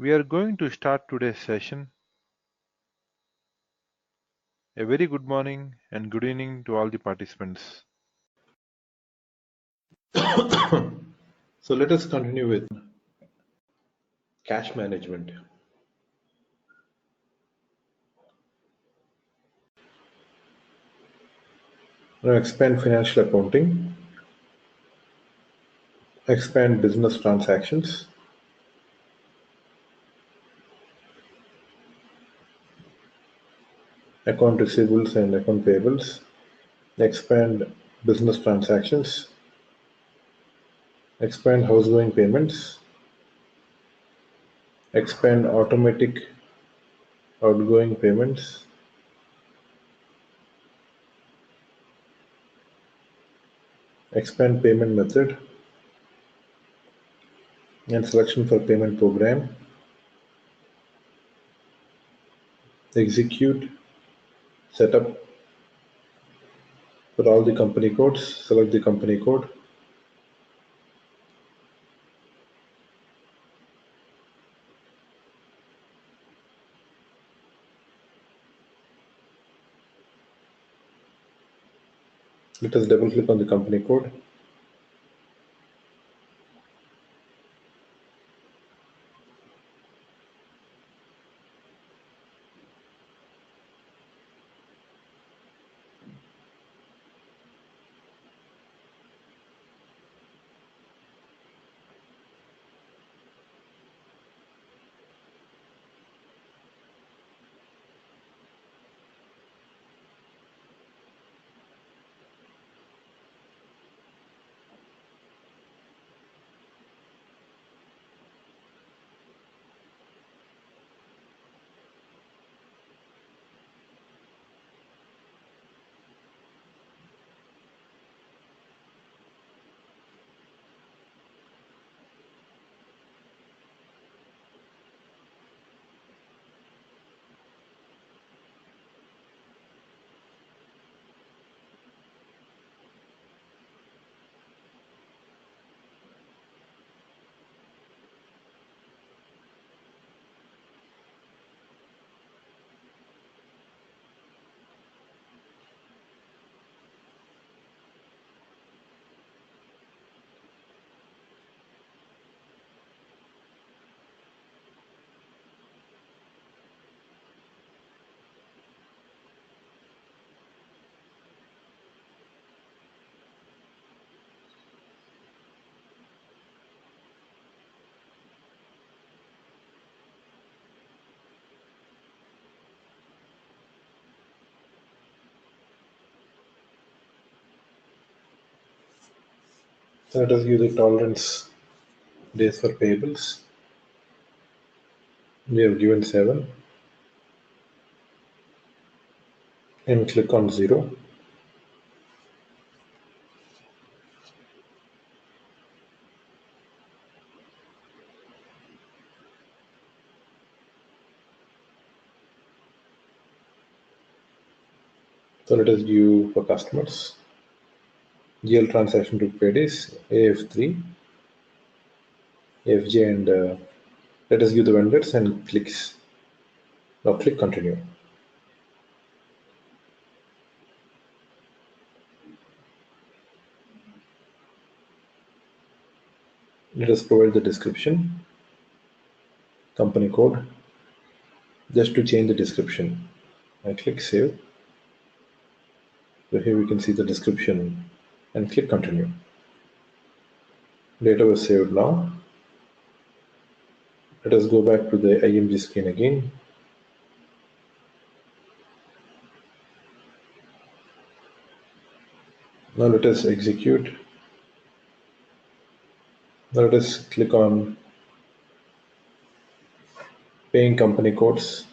We are going to start today's session. A very good morning and good evening to all the participants. So let us continue with cash management. Now expand financial accounting, expand business transactions, account receivables and account payables, expand business transactions, expand housegoing payments, expand automatic outgoing payments, expand payment method and selection for payment program, execute setup for all the company codes, select the company code, let us double click on the company code. So let us give the tolerance days for payables. We have given 7 and click on 0. So let us give for customers. GL transaction took pay days, AF3, AFJ, and let us give the vendors and clicks. Now click continue. Let us provide the description, company code, just to change the description. I click save. So here we can see the description and click continue. Data was saved now. Let us go back to the IMG screen again. Now let us execute. Now let us click on paying company codes.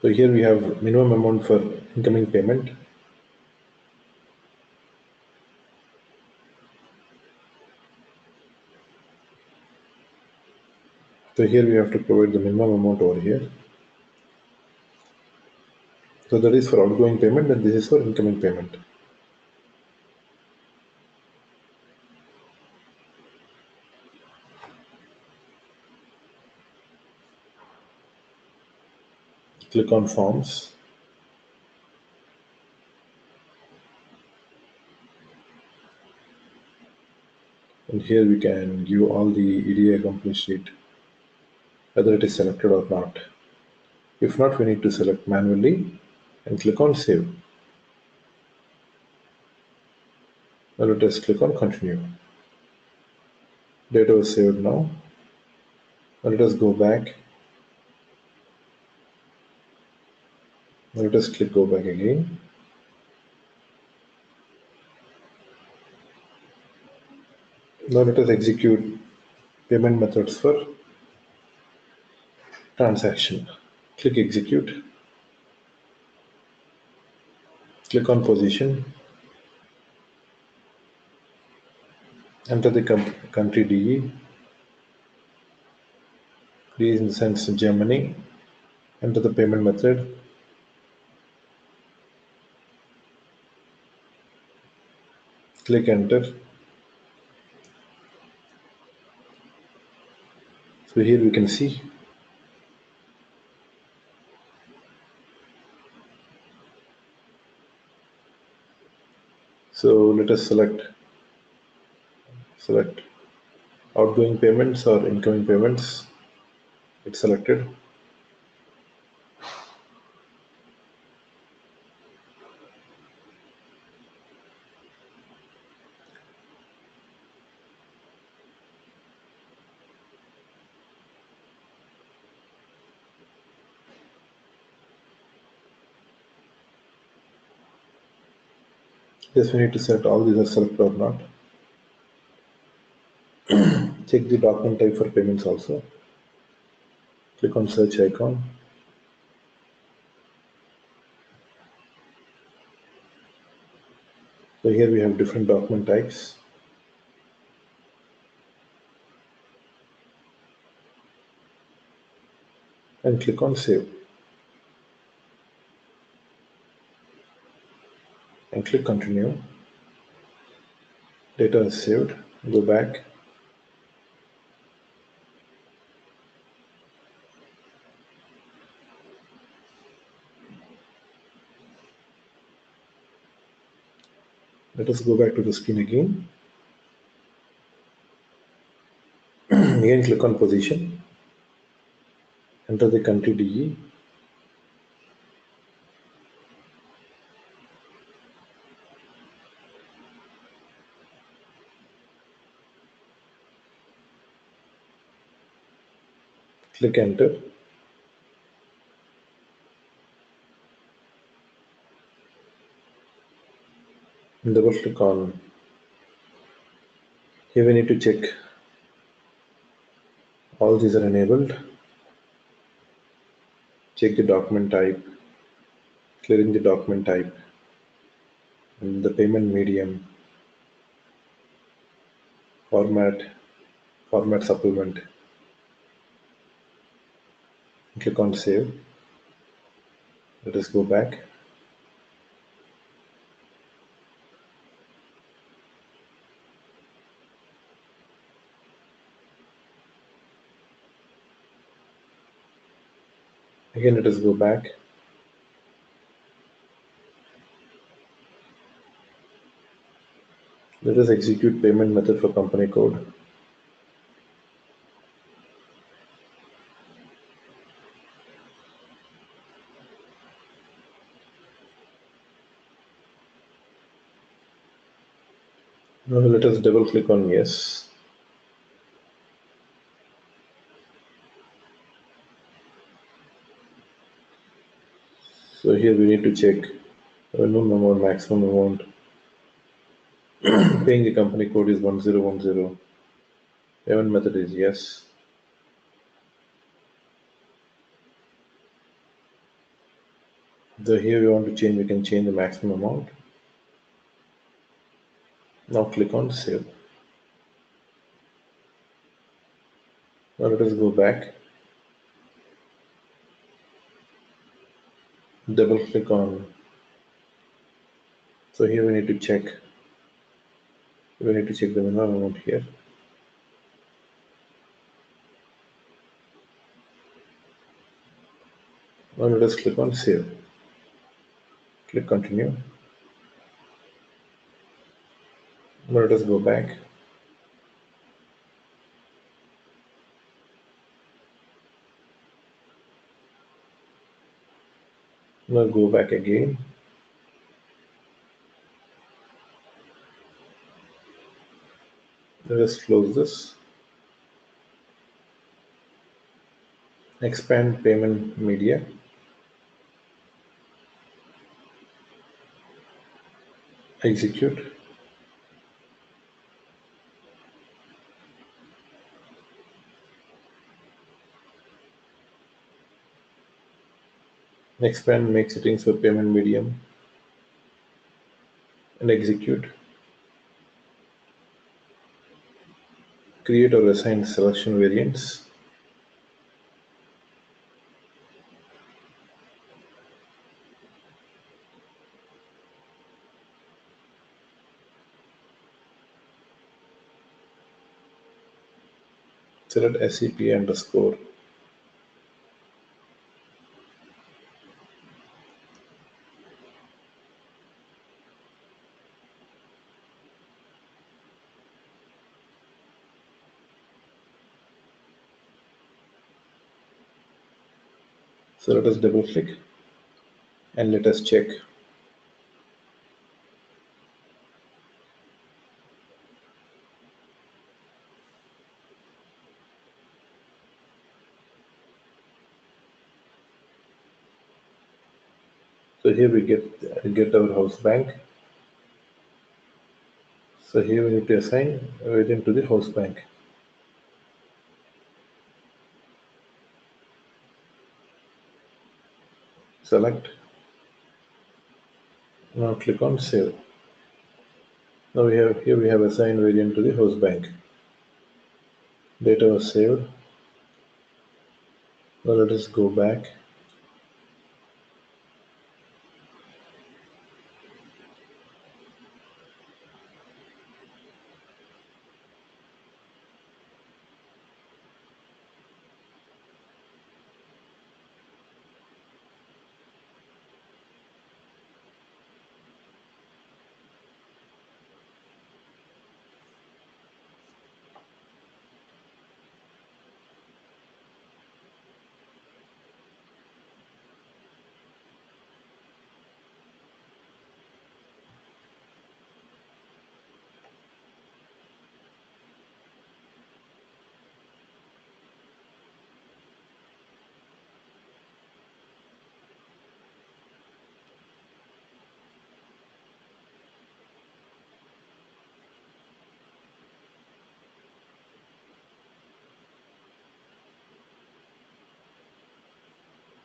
So here we have minimum amount for incoming payment. So here we have to provide the minimum amount over here. So that is for outgoing payment and this is for incoming payment. Click on Forms. And here we can give all the EDI company sheet, whether it is selected or not. If not, we need to select manually and click on Save. Now let us click on Continue. Data is saved now. Now let us go back. Now let us click Go Back again. Now let us execute payment methods for transaction. Click Execute. Click on Position. Enter the country DE. DE in the sense Germany. Enter the payment method. Click Enter. So here we can see so let us select outgoing payments or incoming payments. It's selected. Yes, we need to select all these are selected or not. Check the document type for payments also. Click on search icon. So here we have different document types. And click on save. And click continue. Data is saved. Go back. Let us go back to the screen again. Again click on position. Enter the country DE. Click enter. And double click on. Here we need to check all these are enabled. Check the document type, clearing the document type, and the payment medium, format supplement. Click on save. Let us go back. Again, let us go back. Let us execute payment method for company code. Now let us double click on yes. So here we need to check minimum amount, maximum amount. Paying the company code is 1010. Payment method is yes. So here we want to change, we can change the maximum amount. Now click on save. Now let us go back. Double click on. So here we need to check. We need to check the minimum amount here. Now let us click on save. Click continue. Now let us go back. Now go back again. Let us close this. Expand payment media. Execute. Expand make settings for payment medium and execute. Create or assign selection variants. Select SAP underscore. So let us double click and let us check. So here we get our house bank. So here we need to assign variant to the house bank. Select. Now click on save. Now we have assigned variant to the house bank. Data was saved. Now let us go back.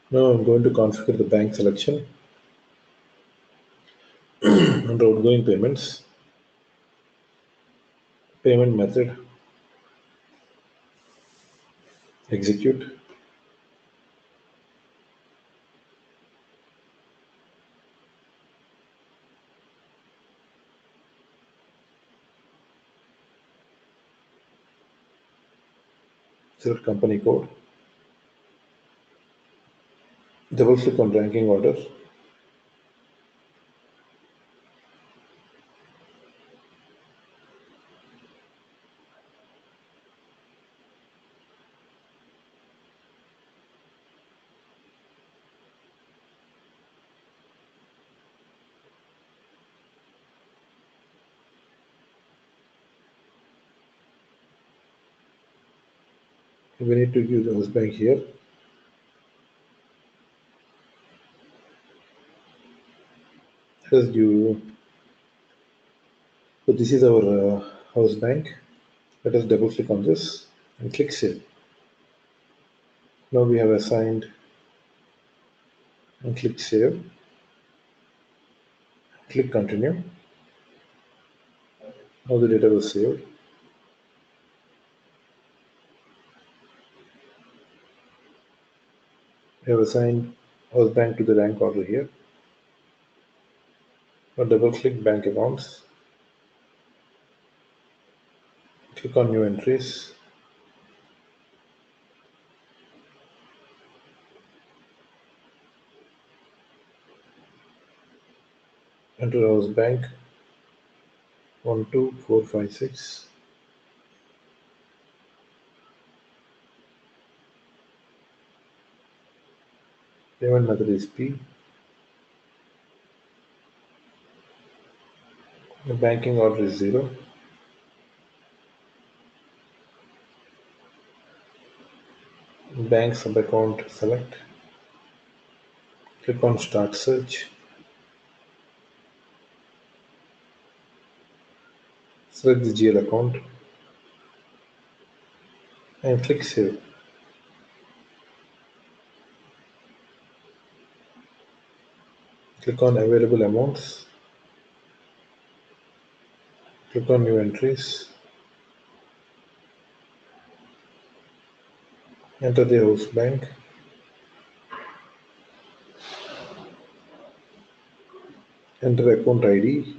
Now I'm going to configure the bank selection under outgoing payments. Payment method. Execute. Select company code. Double click on ranking order. We need to use the house bank here. Let us do. So this is our house bank. Let us double click on this and click save. Now we have assigned and click save. Click continue. Now the data was saved. We have assigned house bank to the rank order here. Now double click bank accounts. Click on new entries. Enter house bank 12456. Payment method is P. The banking order is 0. Bank sub-account select. Click on Start Search. Select the GL account and click Save. Click on Available Amounts. Click on New Entries. Enter the house bank. Enter account ID.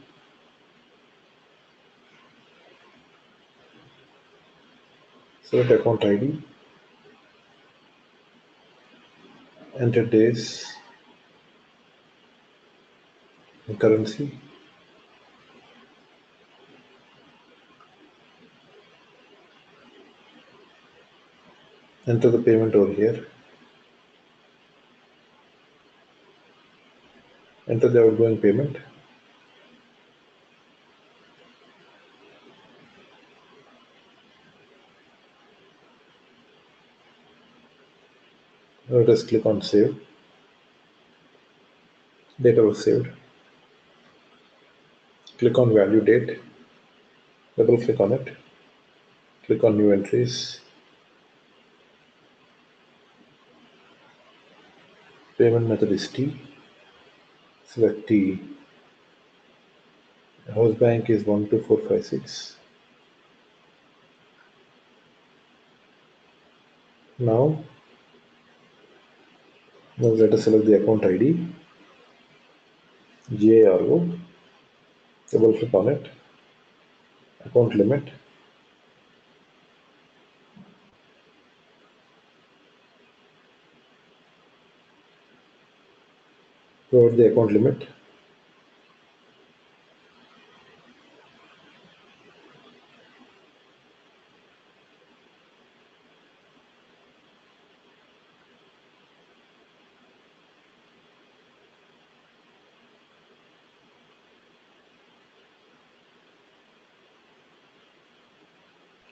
Select account ID. Enter days and currency. Enter the payment over here. Enter the outgoing payment. Let us click on Save. Data was saved. Click on Value Date. Double click on it. Click on New Entries. Payment method is T. Select T. House bank is 12456. Now let us select the account ID. GARO. Double click on it. Account limit. Provide the account limit.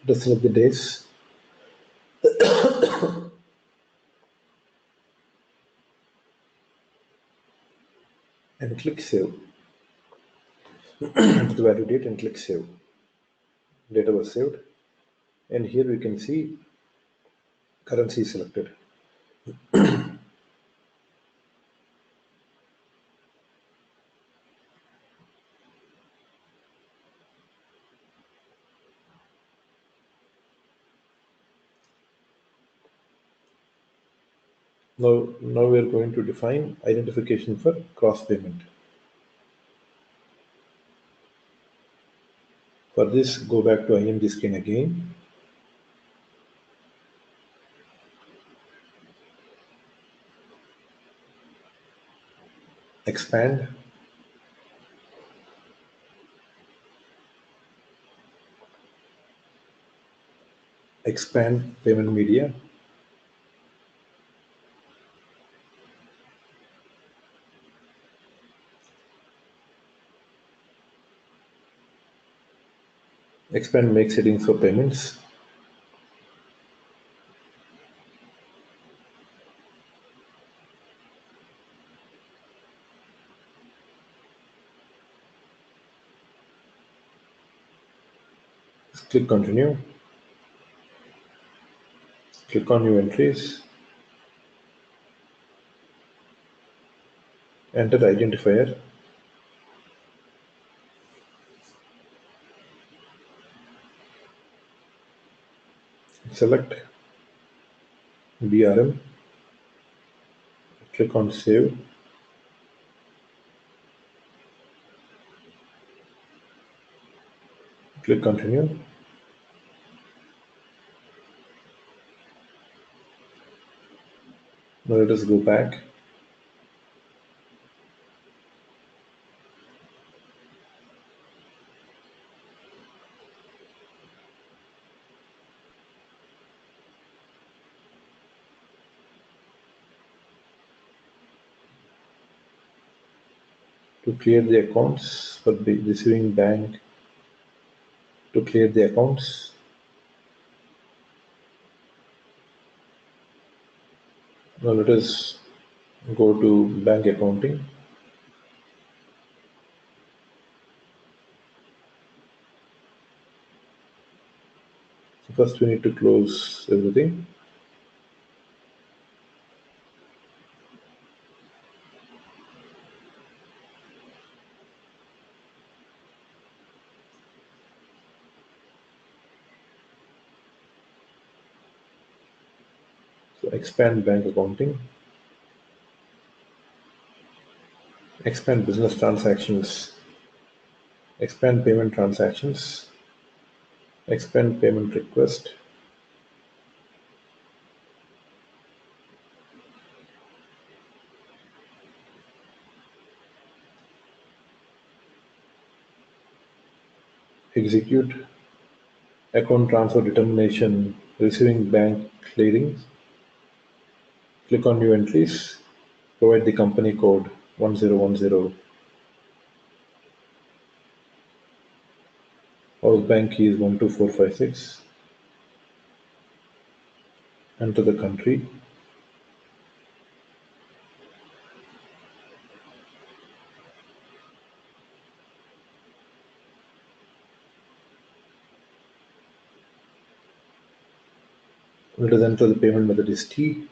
Let us select the days. And click Save. Enter the value date and click Save. Data was saved. And here we can see currency selected. Now we are going to define identification for cross payment. For this, go back to IMG screen again. Expand. Expand payment media. Expand make settings for payments. Click continue. Click on new entries. Enter the identifier. Select BRM. Click on save. Click continue. Now let us go back. To clear the accounts for the receiving bank, to clear the accounts, now let us go to bank accounting. First we need to close everything. So expand bank accounting, expand business transactions, expand payment transactions, expand payment request, execute account transfer determination, receiving bank clearing. Click on new entries, provide the company code 1010. House bank key is 12456. Enter the country. Let us enter the payment method is T.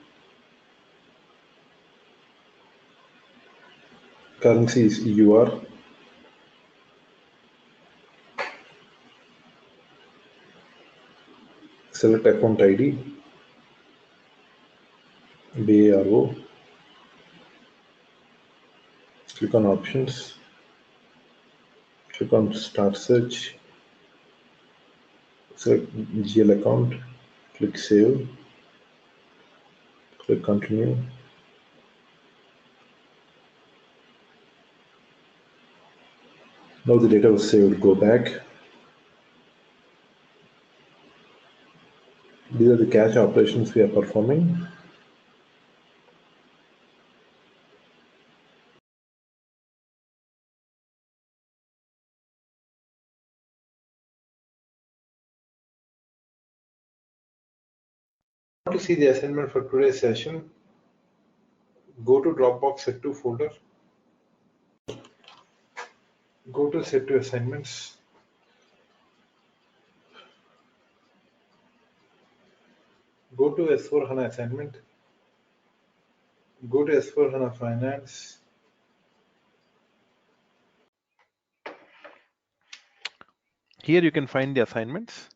Currency is EUR. Select account ID, BARO. Click on options. Click on start search. Select GL account. Click save. Click continue. Now the data was saved. Go back. These are the cash operations we are performing. To see the assignment for today's session, go to Dropbox Set to folder. Go to Set to Assignments. Go to S4 HANA Assignment. Go to S4 HANA Finance. Here you can find the assignments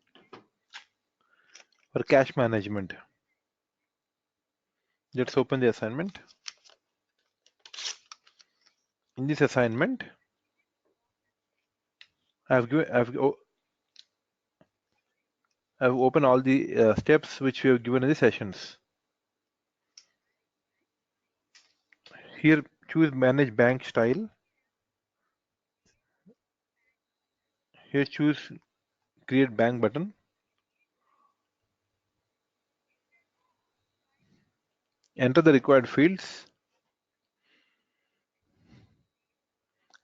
for cash management. Let's open the assignment. In this assignment, I've opened all the steps which we have given in the sessions. Here, choose Manage Bank Style. Here, choose Create Bank button. Enter the required fields.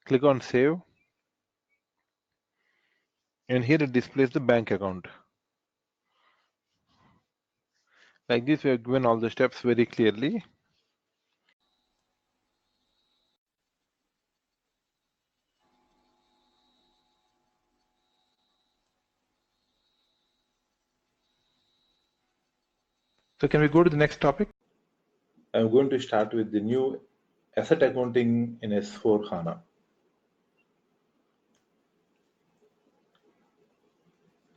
Click on Save. And here it displays the bank account. Like this, we have given all the steps very clearly. So can we go to the next topic? I'm going to start with the new asset accounting in S4 HANA.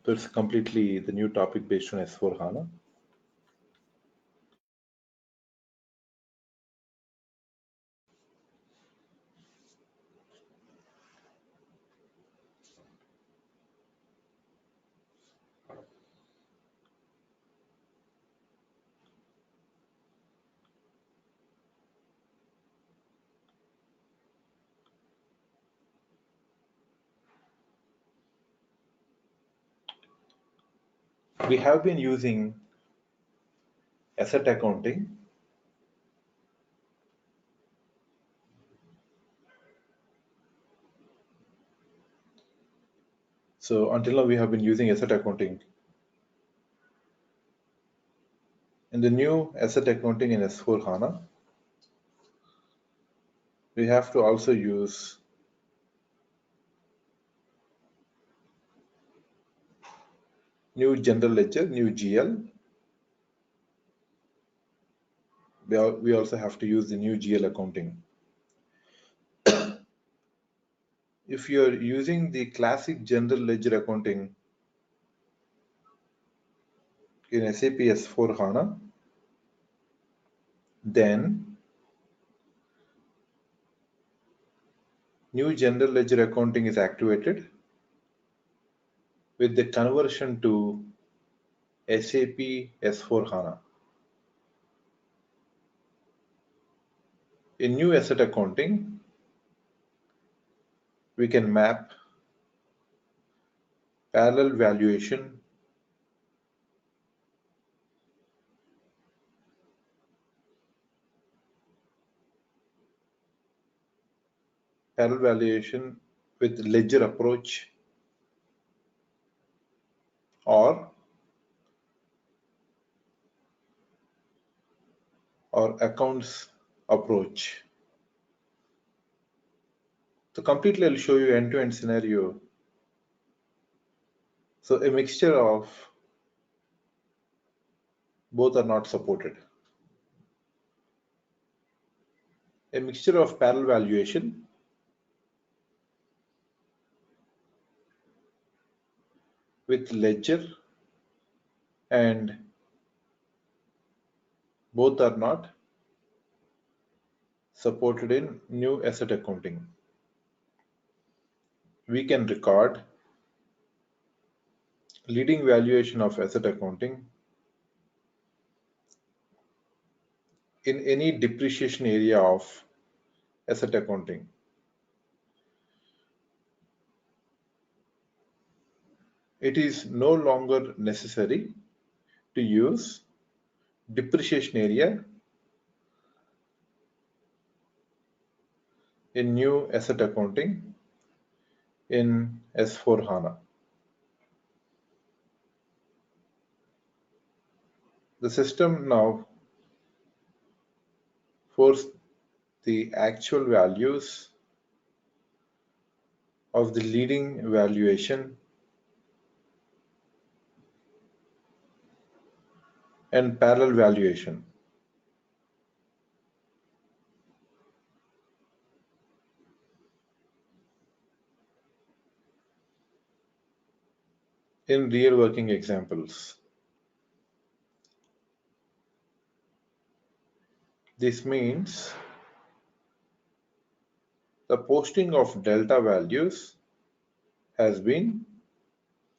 So it's completely the new topic based on S4 HANA. We have been using asset accounting . . . . . . . . . . . . . . . . . . . . . . . . . . . . . . . . . . . . . . . . . . . . . . . . . . . . . . . . . . . . . . . . . . . . . . . . . . . . . . So until now, we have been using asset accounting. In the new asset accounting in S4 HANA, we have to also use new general ledger, new GL. We also have to use the new GL accounting. If you're using the classic general ledger accounting in SAP S4 HANA, then new general ledger accounting is activated with the conversion to SAP S4 HANA. In new asset accounting, we can map parallel valuation, with ledger approach or accounts approach. So completely I'll show you end-to-end scenario. So a mixture of both are not supported. A mixture of parallel valuation with ledger and both are not supported in new asset accounting. We can record leading valuation of asset accounting in any depreciation area of asset accounting. It is no longer necessary to use depreciation area in new asset accounting in S4 HANA. The system now forces the actual values of the leading valuation and parallel valuation. In real working examples. This means the posting of delta values has been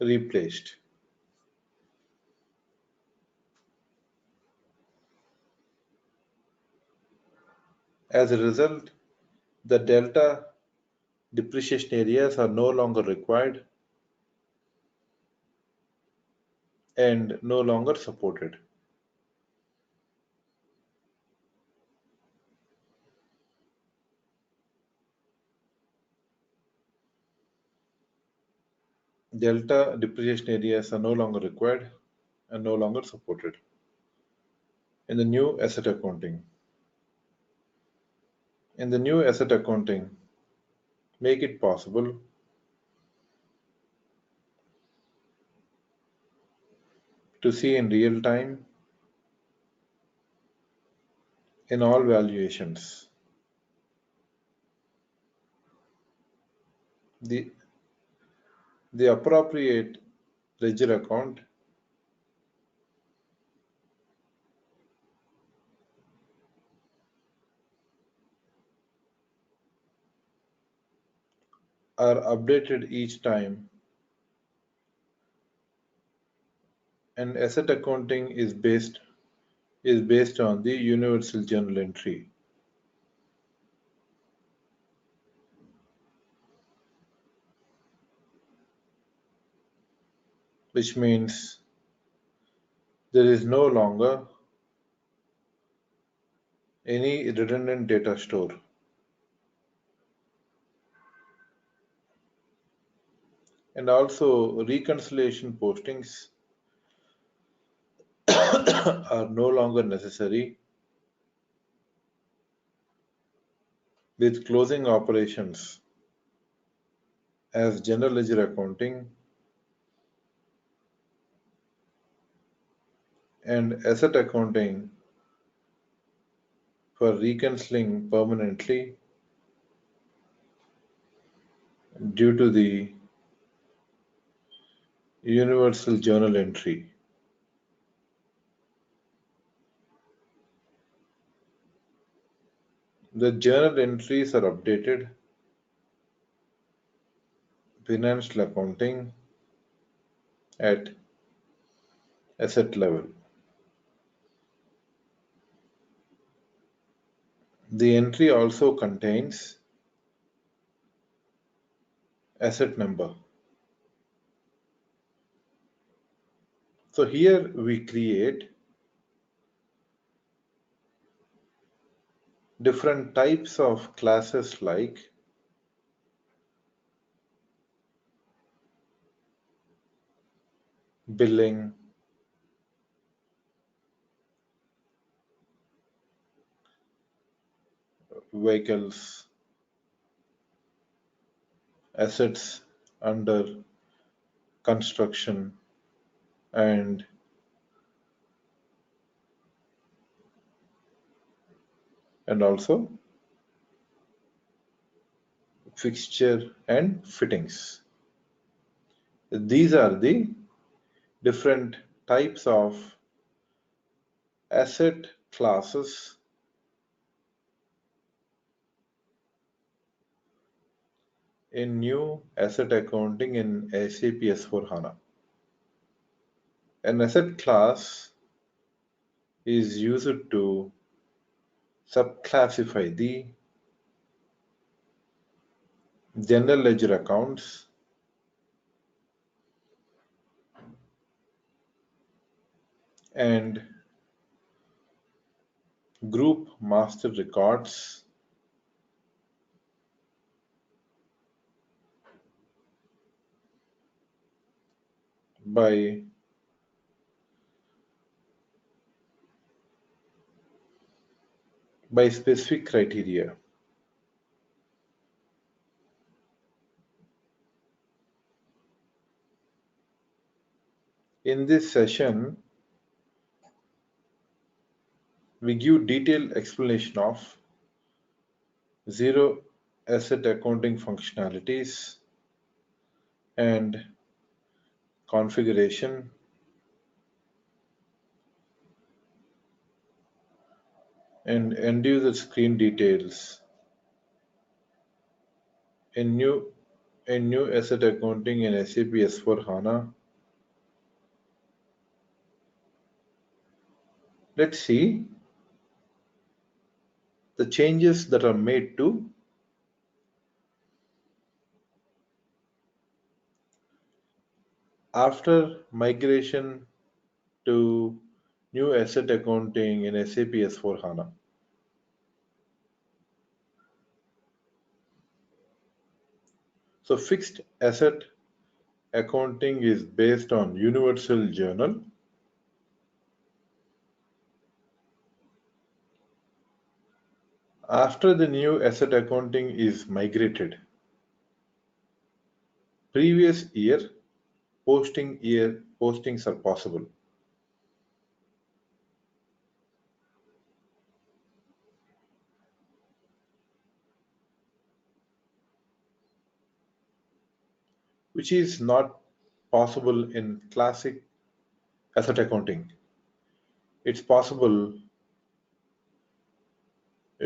replaced. As a result, the delta depreciation areas are no longer required and no longer supported. Delta depreciation areas are no longer required and no longer supported in the new asset accounting. In the new asset accounting, make it possible to see in real time in all valuations the appropriate ledger account are updated each time, and asset accounting is based on the universal journal entry. Which means there is no longer any redundant data store. and also reconciliation postings are no longer necessary, with closing operations as general ledger accounting and asset accounting for reconciling permanently due to the universal journal entry. The journal entries are updated financial accounting at asset level. The entry also contains asset number. So here we create different types of classes like billing, vehicles, assets under construction, and also fixture and fittings. These are the different types of asset classes in new asset accounting in SAP S/4HANA. An asset class is used to subclassify the general ledger accounts and group master records by specific criteria. In this session, we give detailed explanation of zero asset accounting functionalities and configuration, and end user screen details in new asset accounting in SAP S/4HANA. Let's see the changes that are made to after migration to new asset accounting in SAP S/4HANA. So fixed asset accounting is based on universal journal. After the new asset accounting is migrated, previous year postings are possible. Which is not possible in classic asset accounting. It's possible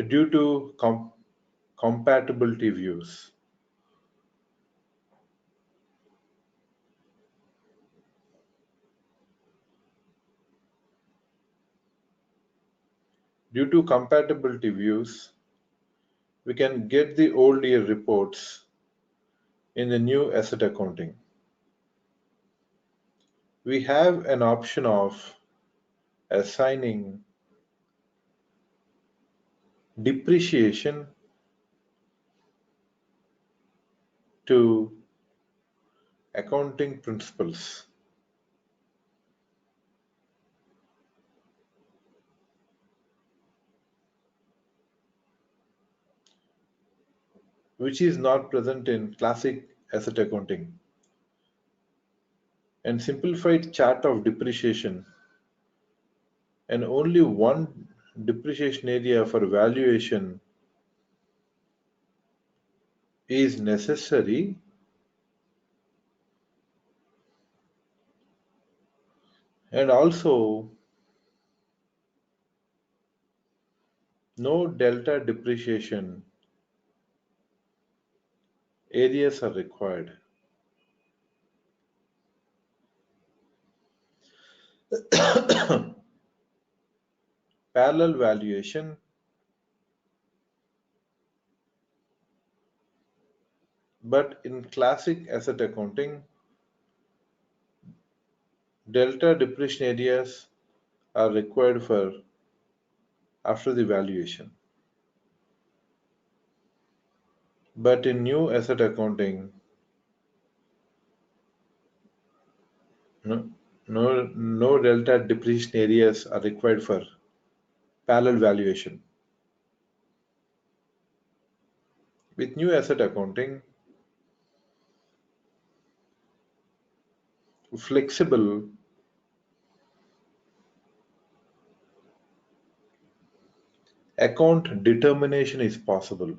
due to compatibility views. Due to compatibility views, we can get the old year reports in the new asset accounting. We have an option of assigning depreciation to accounting principles. Which is not present in classic asset accounting. And simplified chart of depreciation, and only one depreciation area for valuation is necessary, and also no delta depreciation areas are required. Parallel valuation, but in classic asset accounting, delta depreciation areas are required for after the valuation. But in new asset accounting, no delta depreciation areas are required for parallel valuation. With new asset accounting, flexible account determination is possible.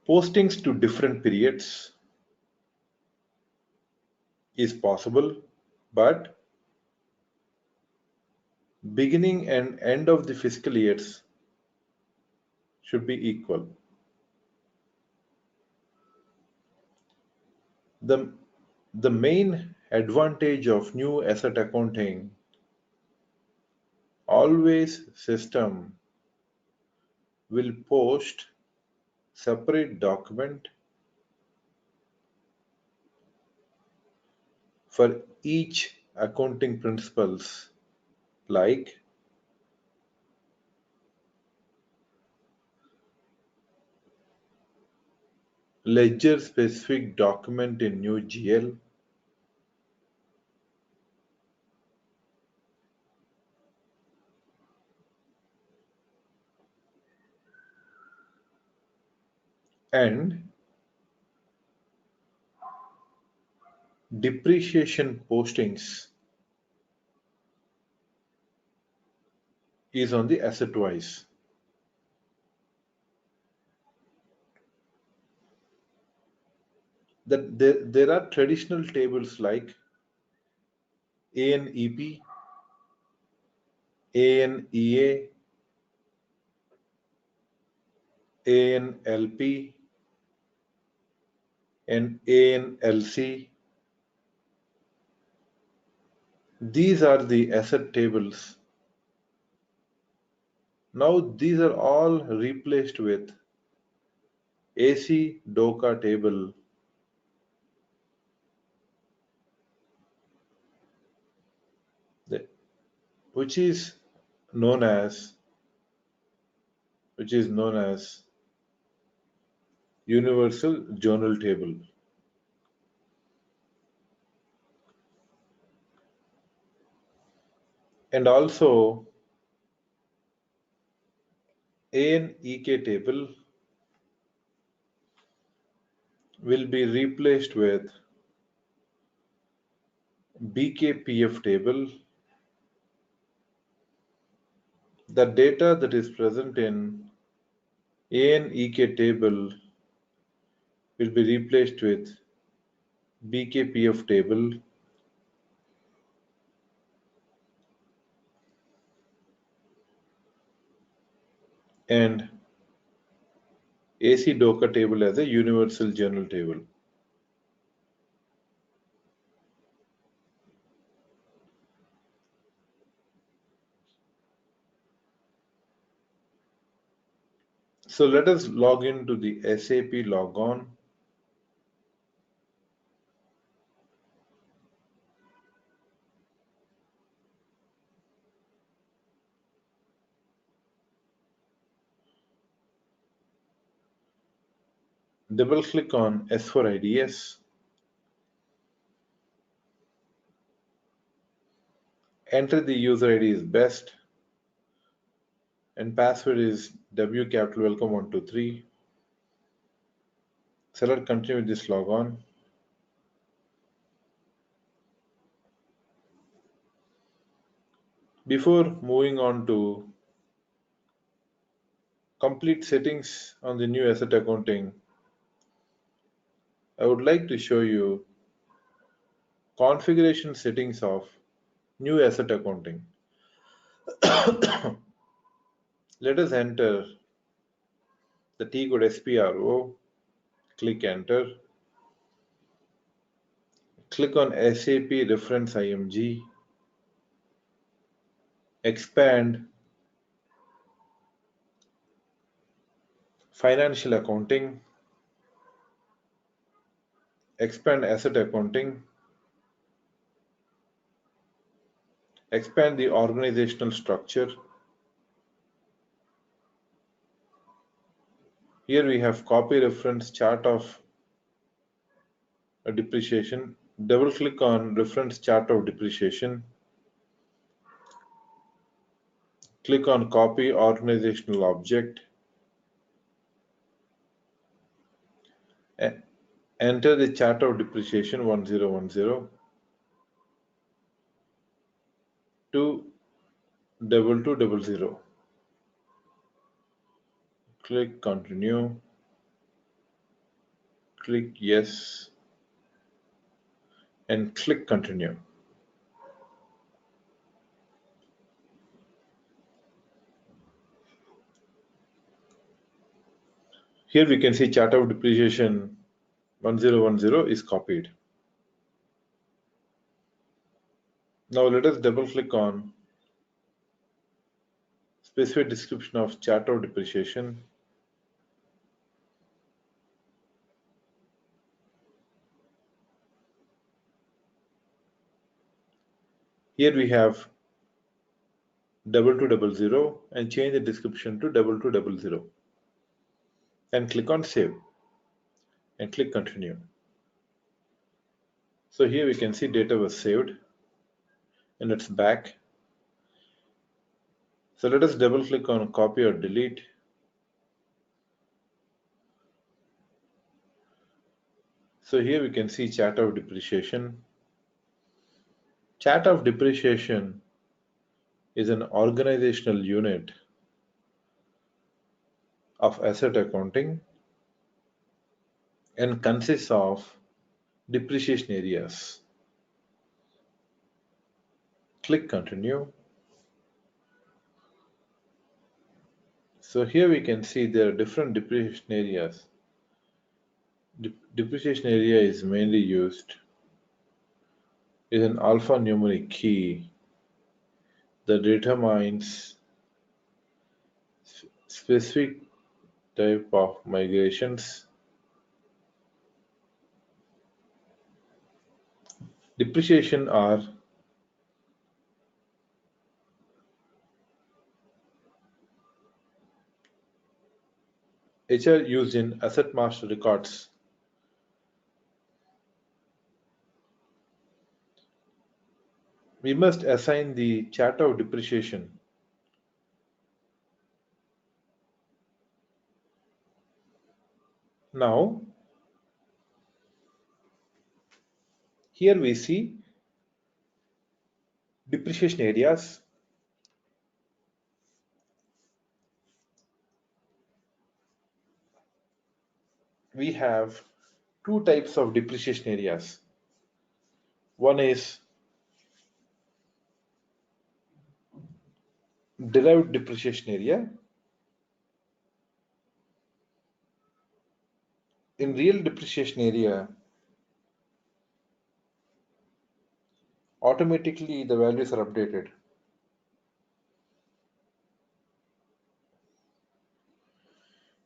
Postings to different periods is possible, but beginning and end of the fiscal years should be equal. The, the main advantage of new asset accounting, always system will post separate document for each accounting principles, like ledger specific document in new GL, and depreciation postings is on the asset wise. That there are traditional tables like ANEP, ANEA, ANLP, and ANLC. These are the asset tables. Now these are all replaced with AC DOCA table, which is known as Universal Journal Table. And also ANEK table will be replaced with BKPF table. The data that is present in ANEK table will be replaced with BKPF table, and AC DOCA table as a universal journal table. So let us log into the SAP logon. Double click on S4IDS. Enter the user ID is best and password is W capital welcome 123. Select continue with this logon. Before moving on to complete settings on the new asset accounting, I would like to show you configuration settings of new asset accounting. Let us enter the T code SPRO, click enter, click on SAP reference IMG, expand financial accounting, expand asset accounting, expand the organizational structure. Here we have copy reference chart of a depreciation. Double click on reference chart of depreciation. Click on copy organizational object. Enter the chart of depreciation 1010 to 2200. Click continue. Click yes and click continue. Here we can see chart of depreciation 1010 is copied. Now let us double click on specific description of chart of depreciation. Here we have 2200 and change the description to 2200 and click on save and click continue. So here we can see data was saved and it's back. So let us double click on copy or delete. So here we can see chart of depreciation. Chart of depreciation is an organizational unit of asset accounting and consists of depreciation areas. Click continue. So here we can see there are different depreciation areas. Depreciation area is mainly used is an alphanumeric key that determines specific type of migrations. Depreciation are which are used in asset master records. We must assign the chart of depreciation now. Here we see depreciation areas. We have two types of depreciation areas. One is derived depreciation area. In real depreciation area, automatically the values are updated.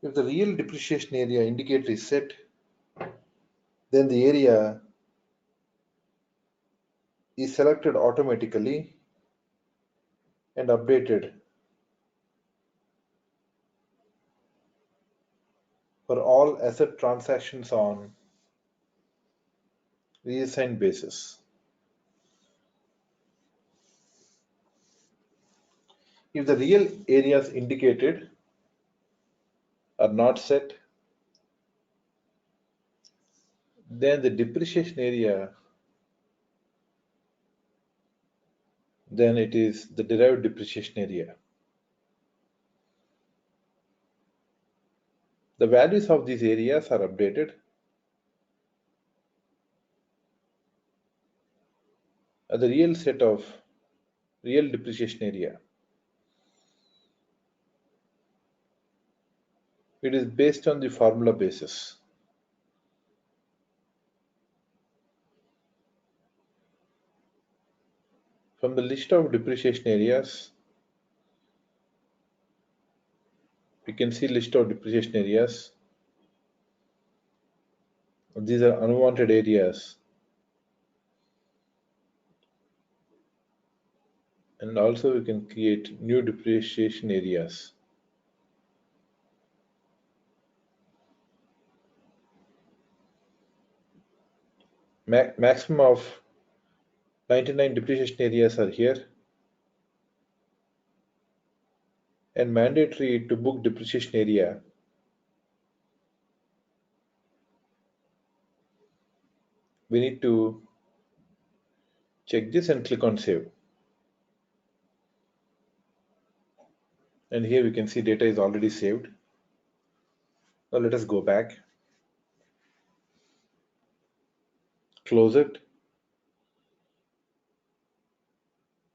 If the real depreciation area indicator is set, then the area is selected automatically and updated for all asset transactions on reassigned basis. If the real areas indicated are not set, then the depreciation area, then it is the derived depreciation area. The values of these areas are updated at the real set of real depreciation area. It is based on the formula basis. From the list of depreciation areas, we can see list of depreciation areas. These are unwanted areas. And also we can create new depreciation areas. Maximum of 99 depreciation areas are here. And mandatory to book depreciation area. We need to check this and click on save. And here we can see data is already saved. Now let us go back. Close it.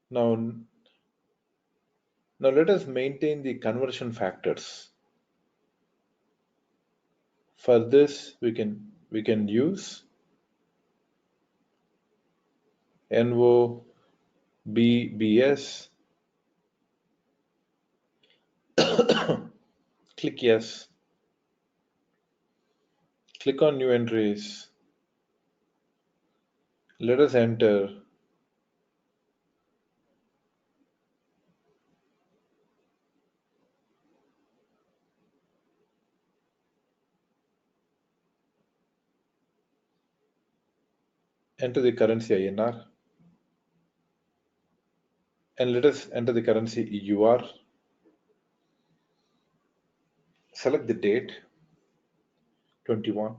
Now let us maintain the conversion factors. For this, we can use NOBBS. Click yes. Click on new entries. Let us enter the currency INR, and let us enter the currency EUR. Select the date 21.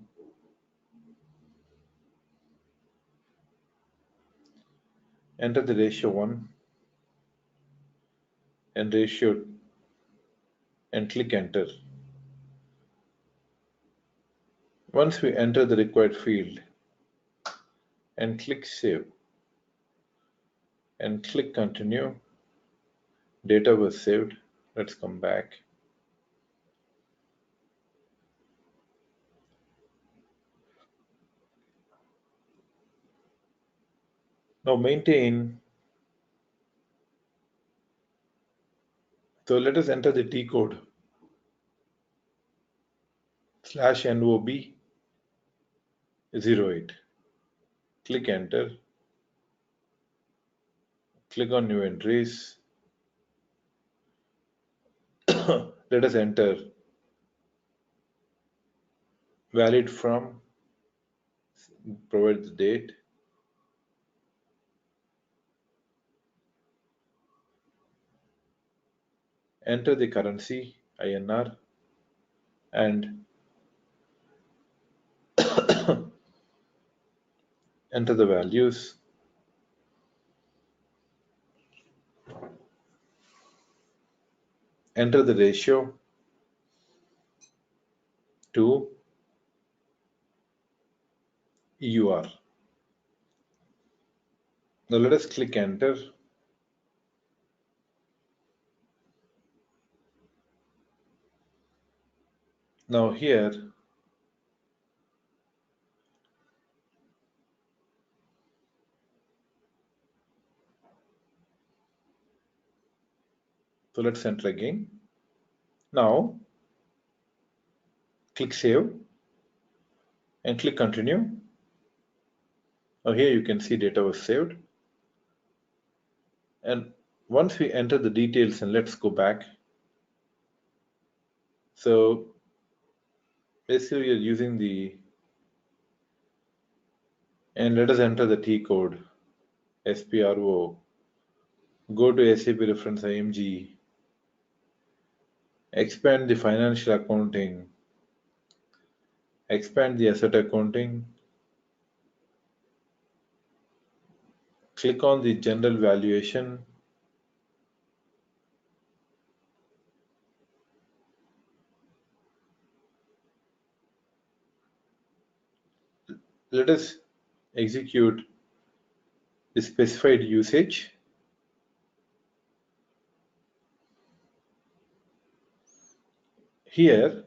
Enter the ratio 1 and ratio and click enter. Once we enter the required field and click save and click continue, data was saved. Let's come back. Now maintain. So let us enter the T code /NOB08. Click enter. Click on new entries. Let us enter valid from, provide the date, enter the currency INR and enter the values. Enter the ratio to EUR. Now let us click enter. Now here, so let's enter again. Now click save and click continue. Now here you can see data was saved. And once we enter the details, and let's go back. So Basically, we are using and let us enter the T code, SPRO, go to SAP reference IMG, expand the financial accounting, expand the asset accounting, click on the general valuation, let us execute the specified usage. Here,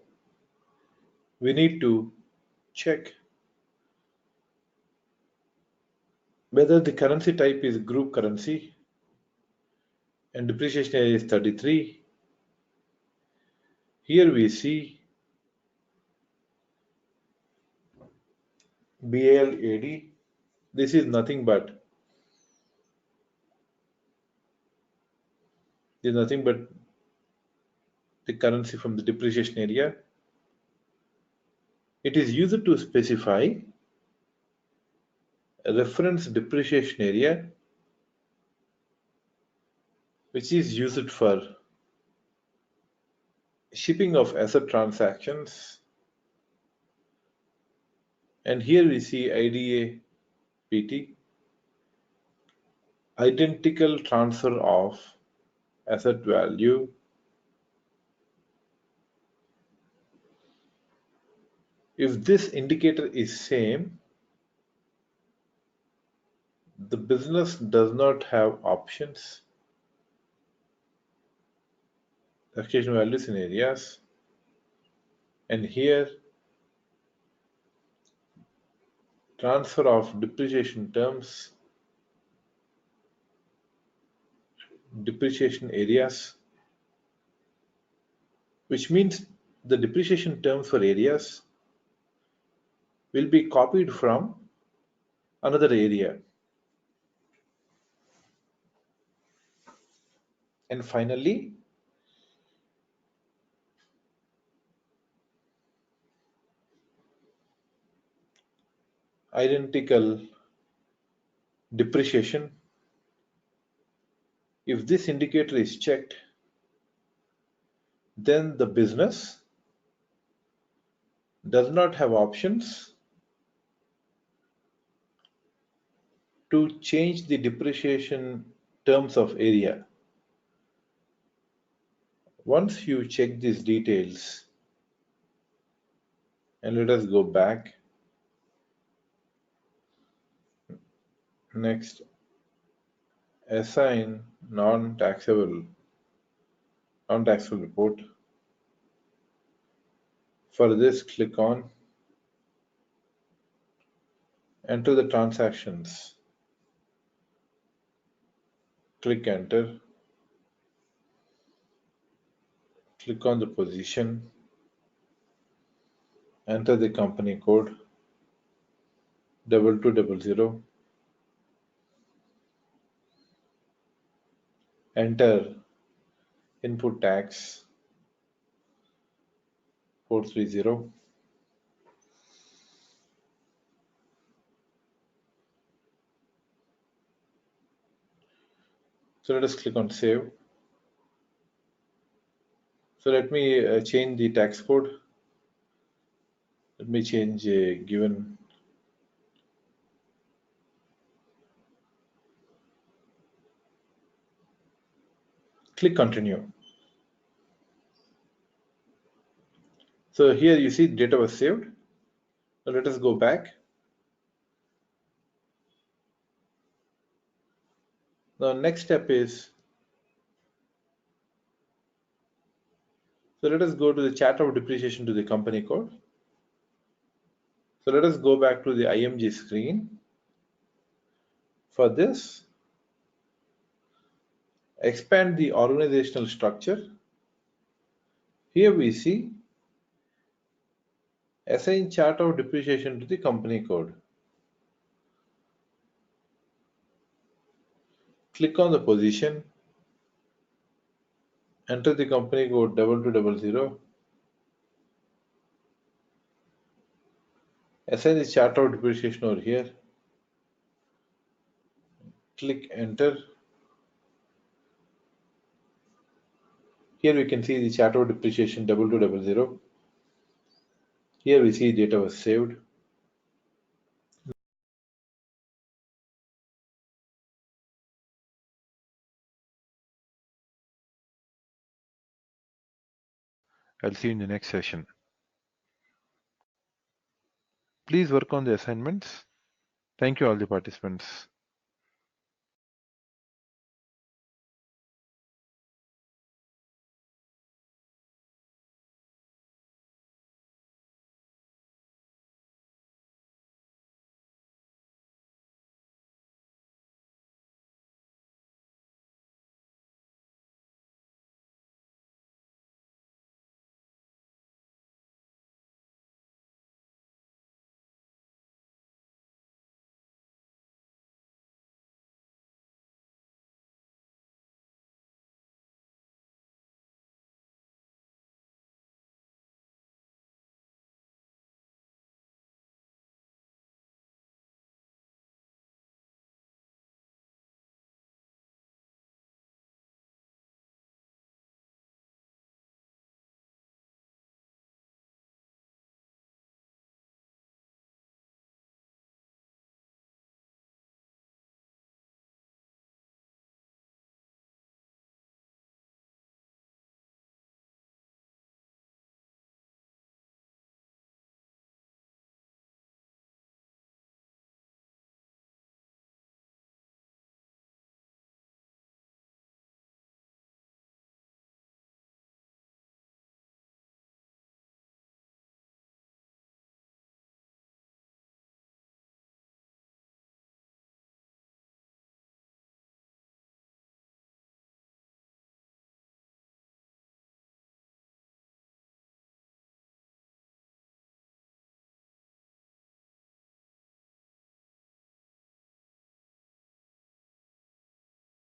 we need to check whether the currency type is group currency and depreciation area is 33. Here we see BALAD. This is nothing but the currency from the depreciation area. It is used to specify a reference depreciation area, which is used for shipping of asset transactions. And here we see IDA PT, identical transfer of asset value. If this indicator is same, the business does not have options, taxation values in areas, and here transfer of depreciation terms, depreciation areas, which means the depreciation terms for areas will be copied from another area. And finally, identical depreciation. If this indicator is checked, then the business does not have options to change the depreciation terms of area. Once you check these details, and let us go back. Next, assign non-taxable report. For this, click on enter the transactions. Click enter. Click on the position. Enter the company code 2200. Enter input tax 430. So let us click on save. So let me change the tax code. Let me change given. Click continue. So here you see data was saved. Now let us go back. The next step is, so let us go to the chart of depreciation to the company code. So let us go back to the IMG screen. For this, expand the organizational structure. Here we see assign chart of depreciation to the company code. Click on the position. Enter the company code 2200. Assign the chart of depreciation over here. Click enter. Here we can see the chart of depreciation 2200. Here we see data was saved. I'll see you in the next session. Please work on the assignments. Thank you all the participants.